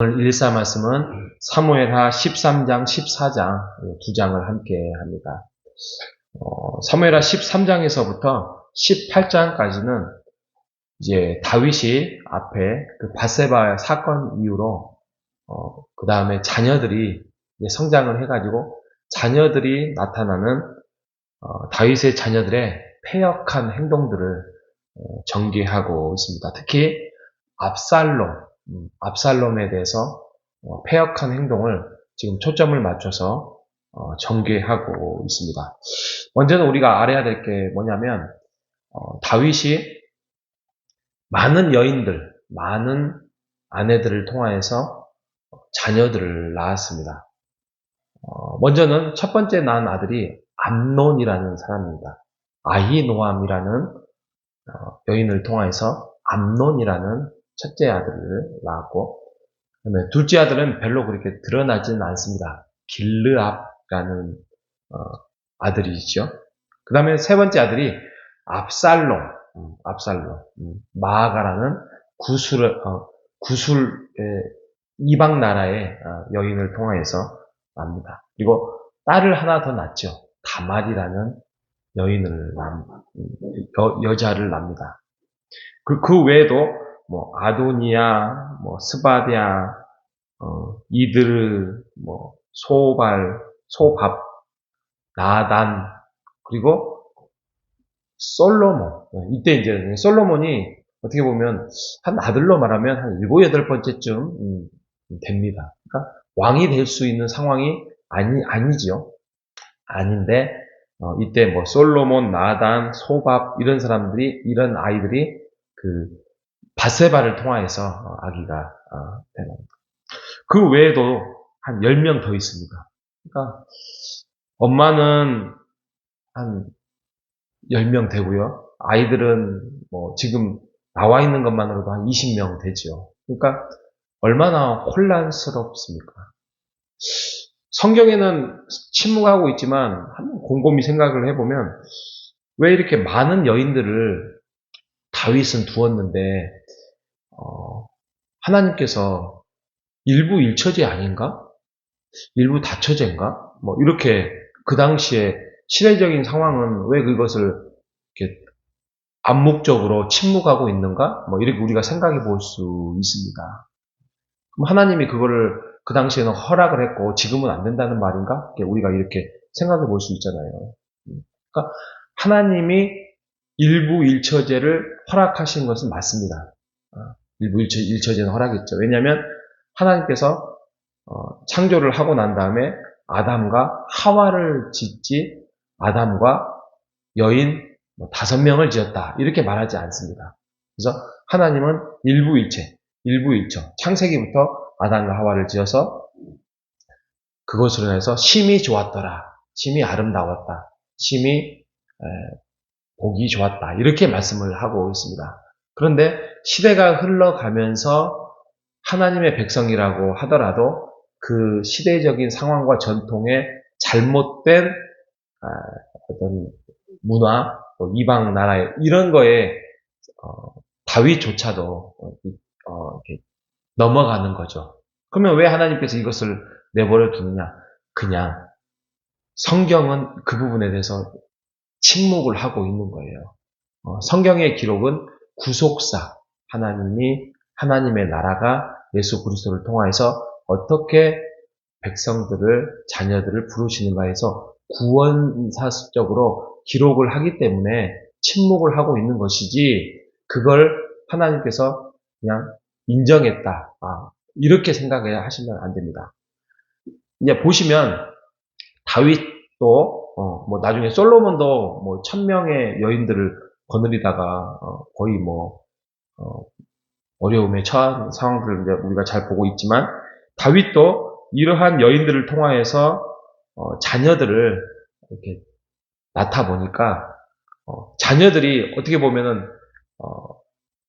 오늘 1사 말씀은 사무엘하 13장, 14장 두 장을 함께 합니다. 사무엘하 13장에서부터 18장까지는 이제 다윗이 앞에 그 밧세바 사건 이후로 그 다음에 자녀들이 성장을 해가지고 자녀들이 나타나는 다윗의 자녀들의 패역한 행동들을 전개하고 있습니다. 특히 압살롬에 대해서 패역한 행동을 지금 초점을 맞춰서 전개하고 있습니다. 먼저는 우리가 알아야 될 게 뭐냐면 다윗이 많은 여인들, 많은 아내들을 통하여서 자녀들을 낳았습니다. 먼저는 첫 번째 낳은 아들이 암논이라는 사람입니다. 아히노암이라는 여인을 통하여서 암논이라는 첫째 아들을 낳았고, 그다음에 둘째 아들은 별로 그렇게 드러나지는 않습니다. 길르압이라는 아들이죠. 그 다음에 세 번째 아들이 압살롬, 마아가라는 구술의 이방 나라의 여인을 통하여서 납니다. 그리고 딸을 하나 더 낳죠. 다말이라는 여인을 여자를 납니다. 그 외에도 뭐 아도니아, 뭐 스바디아, 이드르, 뭐 소밥, 나단, 그리고 솔로몬. 이때 이제 솔로몬이 어떻게 보면 한 아들로 말하면 한 7, 8번째쯤 됩니다. 그러니까 왕이 될 수 있는 상황이 아니지요. 아닌데 이때 뭐 솔로몬, 나단, 소밥 이런 아이들이 그 밧세바를 통하여서 아기가 되는 겁니다. 그 외에도 한 10명 더 있습니다. 그러니까 엄마는 한 10명 되고요. 아이들은 뭐 지금 나와 있는 것만으로도 한 20명 되죠. 그러니까 얼마나 혼란스럽습니까? 성경에는 침묵하고 있지만 한번 곰곰이 생각을 해보면 왜 이렇게 많은 여인들을 다윗은 두었는데 하나님께서 일부 일처제 아닌가? 일부 다처제인가? 뭐 이렇게 그 당시에 시대적인 상황은 왜 그것을 이렇게 암묵적으로 침묵하고 있는가? 뭐 이렇게 우리가 생각해 볼 수 있습니다. 그럼 하나님이 그거를 그 당시에는 허락을 했고 지금은 안 된다는 말인가? 우리가 이렇게 생각해 볼 수 있잖아요. 그러니까 하나님이 일부 일처제를 허락하신 것은 맞습니다. 일부 일처제는 허락했죠. 왜냐하면 하나님께서 창조를 하고 난 다음에 아담과 하와를 짓지 아담과 여인 5명을 지었다. 이렇게 말하지 않습니다. 그래서 하나님은 일부 일처. 창세기부터 아담과 하와를 지어서 그것으로 해서 심이 좋았더라. 심이 아름다웠다. 심이 보기 좋았다. 이렇게 말씀을 하고 있습니다. 그런데 시대가 흘러가면서 하나님의 백성이라고 하더라도 그 시대적인 상황과 전통에 잘못된 어떤 문화, 이방 나라의 이런 거에 다윗조차도 이렇게 넘어가는 거죠. 그러면 왜 하나님께서 이것을 내버려 두느냐? 그냥 성경은 그 부분에 대해서 침묵을 하고 있는 거예요. 성경의 기록은 구속사, 하나님의 나라가 예수 그리스도를 통해서 어떻게 백성들을, 자녀들을 부르시는가 해서 구원사적으로 기록을 하기 때문에 침묵을 하고 있는 것이지, 그걸 하나님께서 그냥 인정했다. 이렇게 생각해야 하시면 안 됩니다. 이제 보시면, 다윗도, 나중에 솔로몬도 1000명의 여인들을 거느리다가, 거의 어려움에 처한 상황들을 이제 우리가 잘 보고 있지만, 다윗도 이러한 여인들을 통하여서 자녀들을 이렇게 낳다 보니까 자녀들이 어떻게 보면은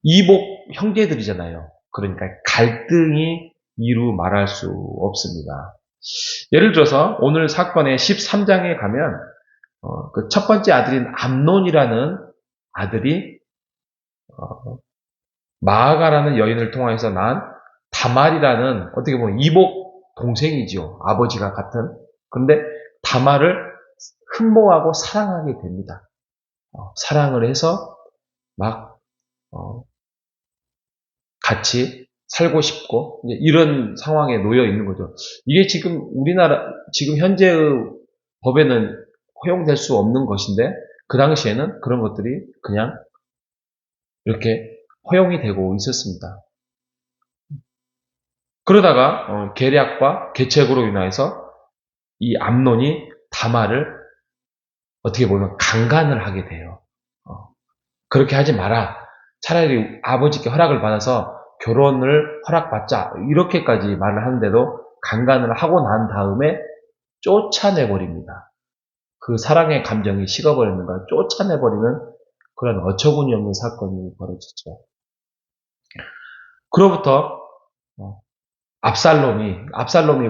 이복 형제들이잖아요. 그러니까 갈등이 이루 말할 수 없습니다. 예를 들어서 오늘 사건의 13장에 가면 그 첫 번째 아들인 암논이라는 아들이 마아가라는 여인을 통해서 낳은 다말이라는 어떻게 보면 이복 동생이죠. 아버지가 같은. 그런데 다말을 흠모하고 사랑하게 됩니다. 사랑을 해서 막 같이 살고 싶고 이런 상황에 놓여 있는 거죠. 이게 지금 우리나라 지금 현재의 법에는 허용될 수 없는 것인데 그 당시에는 그런 것들이 그냥 이렇게 허용이 되고 있었습니다. 그러다가 계략과 계책으로 인해서 이 암논이 다말을 어떻게 보면 강간을 하게 돼요. 그렇게 하지 마라. 차라리 아버지께 허락을 받아서 결혼을 허락받자. 이렇게까지 말을 하는데도 강간을 하고 난 다음에 쫓아내버립니다. 그 사랑의 감정이 식어버렸는가 쫓아내버리는 그런 어처구니 없는 사건이 벌어졌죠. 그로부터 압살롬이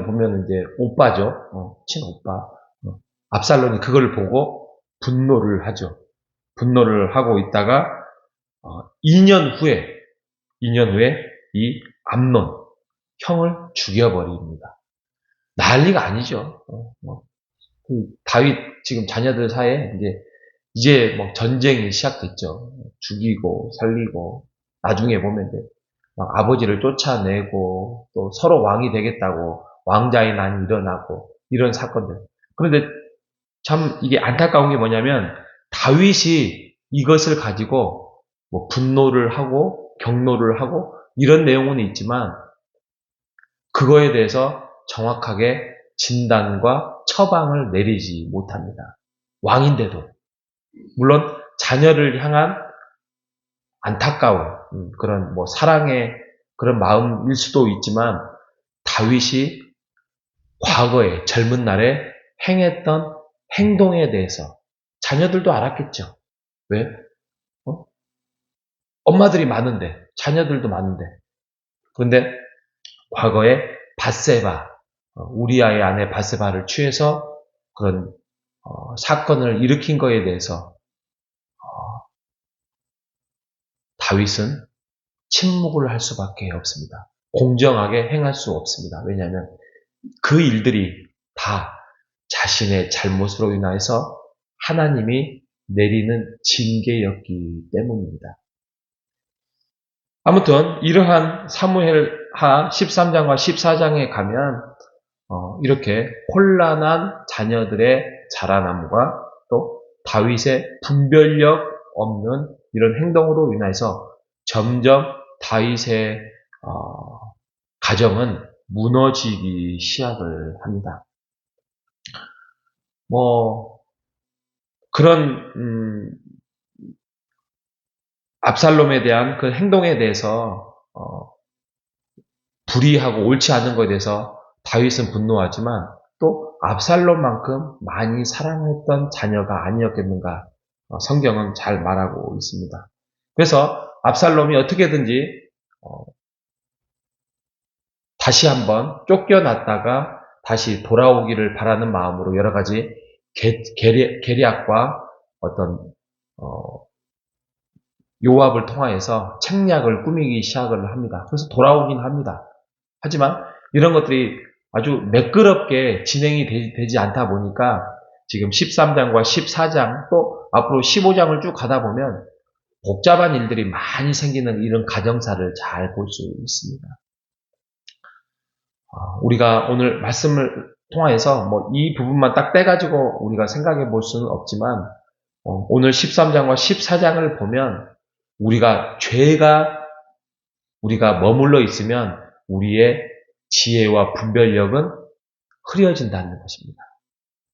보면 이제 오빠죠. 친오빠. 압살롬이 그걸 보고 분노를 하죠. 분노를 하고 있다가 2년 후에 이 암논 형을 죽여버립니다. 난리가 아니죠. 다윗 지금 자녀들 사이에 이제 뭐 전쟁이 시작됐죠. 죽이고 살리고 나중에 보면 막 아버지를 쫓아내고 또 서로 왕이 되겠다고 왕자의 난이 일어나고 이런 사건들. 그런데 참 이게 안타까운 게 뭐냐면 다윗이 이것을 가지고 뭐 분노를 하고 경노를 하고 이런 내용은 있지만 그거에 대해서 정확하게 진단과 처방을 내리지 못합니다. 왕인데도. 물론 자녀를 향한 안타까운 그런 뭐 사랑의 그런 마음일 수도 있지만 다윗이 과거에 젊은 날에 행했던 행동에 대해서 자녀들도 알았겠죠. 왜? 엄마들이 많은데 자녀들도 많은데 그런데 과거에 밧세바 우리아의 아내 밧세바를 취해서 그런 사건을 일으킨 거에 대해서 다윗은 침묵을 할 수밖에 없습니다. 공정하게 행할 수 없습니다. 왜냐하면 그 일들이 다 자신의 잘못으로 인해서 하나님이 내리는 징계였기 때문입니다. 아무튼 이러한 사무엘하 13장과 14장에 가면 이렇게 혼란한 자녀들의 자라남과 또 다윗의 분별력 없는 이런 행동으로 인해서 점점 다윗의 가정은 무너지기 시작을 합니다. 뭐 그런 압살롬에 대한 그 행동에 대해서 불의하고 옳지 않은 것에 대해서 다윗은 분노하지만 또 압살롬만큼 많이 사랑했던 자녀가 아니었겠는가 성경은 잘 말하고 있습니다. 그래서 압살롬이 어떻게든지 다시 한번 쫓겨났다가 다시 돌아오기를 바라는 마음으로 여러 가지 계략과 어떤 요압을 통하여서 책략을 꾸미기 시작을 합니다. 그래서 돌아오긴 합니다. 하지만 이런 것들이 아주 매끄럽게 진행이 되지 않다 보니까 지금 13장과 14장 또 앞으로 15장을 쭉 가다 보면 복잡한 일들이 많이 생기는 이런 가정사를 잘 볼 수 있습니다. 우리가 오늘 말씀을 통해서 뭐 이 부분만 딱 떼가지고 우리가 생각해 볼 수는 없지만 오늘 13장과 14장을 보면 우리가 머물러 있으면 우리의 지혜와 분별력은 흐려진다는 것입니다.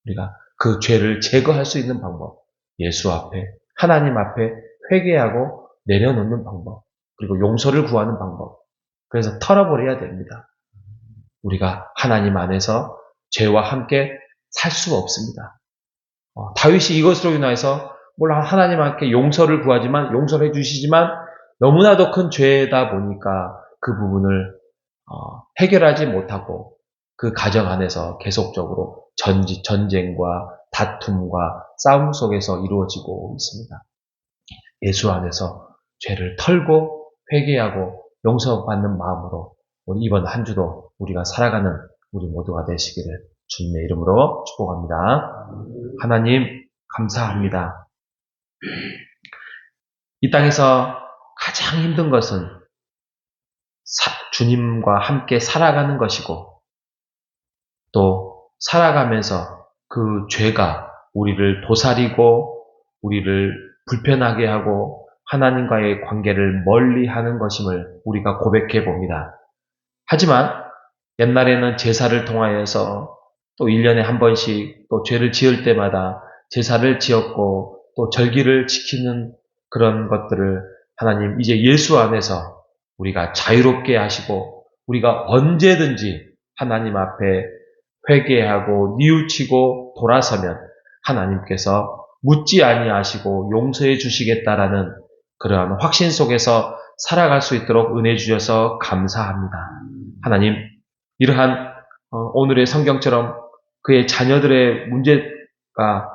우리가 그 죄를 제거할 수 있는 방법, 예수 앞에, 하나님 앞에 회개하고 내려놓는 방법, 그리고 용서를 구하는 방법. 그래서 털어버려야 됩니다. 우리가 하나님 안에서 죄와 함께 살 수 없습니다. 다윗이 이것으로 인해서 물론 하나님께 용서를 구하지만 용서를 해주시지만 너무나도 큰 죄다 보니까 그 부분을 해결하지 못하고 그 가정 안에서 계속적으로 전쟁과 다툼과 싸움 속에서 이루어지고 있습니다. 예수 안에서 죄를 털고 회개하고 용서받는 마음으로 이번 한 주도 우리가 살아가는 우리 모두가 되시기를 주님의 이름으로 축복합니다. 하나님 감사합니다. 이 땅에서 가장 힘든 것은 주님과 함께 살아가는 것이고, 또 살아가면서 그 죄가 우리를 도사리고 우리를 불편하게 하고 하나님과의 관계를 멀리하는 것임을 우리가 고백해 봅니다. 하지만 옛날에는 제사를 통하여서 또 1년에 한 번씩 또 죄를 지을 때마다 제사를 지었고 또 절기를 지키는 그런 것들을 하나님 이제 예수 안에서 우리가 자유롭게 하시고 우리가 언제든지 하나님 앞에 회개하고 뉘우치고 돌아서면 하나님께서 묻지 아니하시고 용서해 주시겠다라는 그러한 확신 속에서 살아갈 수 있도록 은혜 주셔서 감사합니다. 하나님, 이러한 오늘의 성경처럼 그의 자녀들의 문제가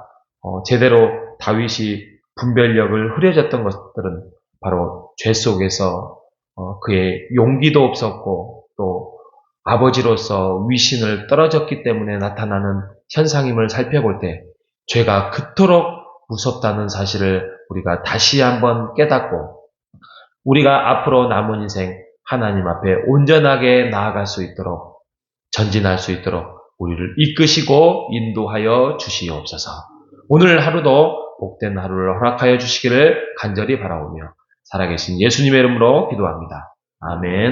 제대로 다윗이 분별력을 흐려졌던 것들은 바로 죄 속에서 그의 용기도 없었고 또 아버지로서 위신을 떨어졌기 때문에 나타나는 현상임을 살펴볼 때 죄가 그토록 무섭다는 사실을 우리가 다시 한번 깨닫고 우리가 앞으로 남은 인생 하나님 앞에 온전하게 나아갈 수 있도록 전진할 수 있도록 우리를 이끄시고 인도하여 주시옵소서. 오늘 하루도 복된 하루를 허락하여 주시기를 간절히 바라오며 살아계신 예수님의 이름으로 기도합니다. 아멘.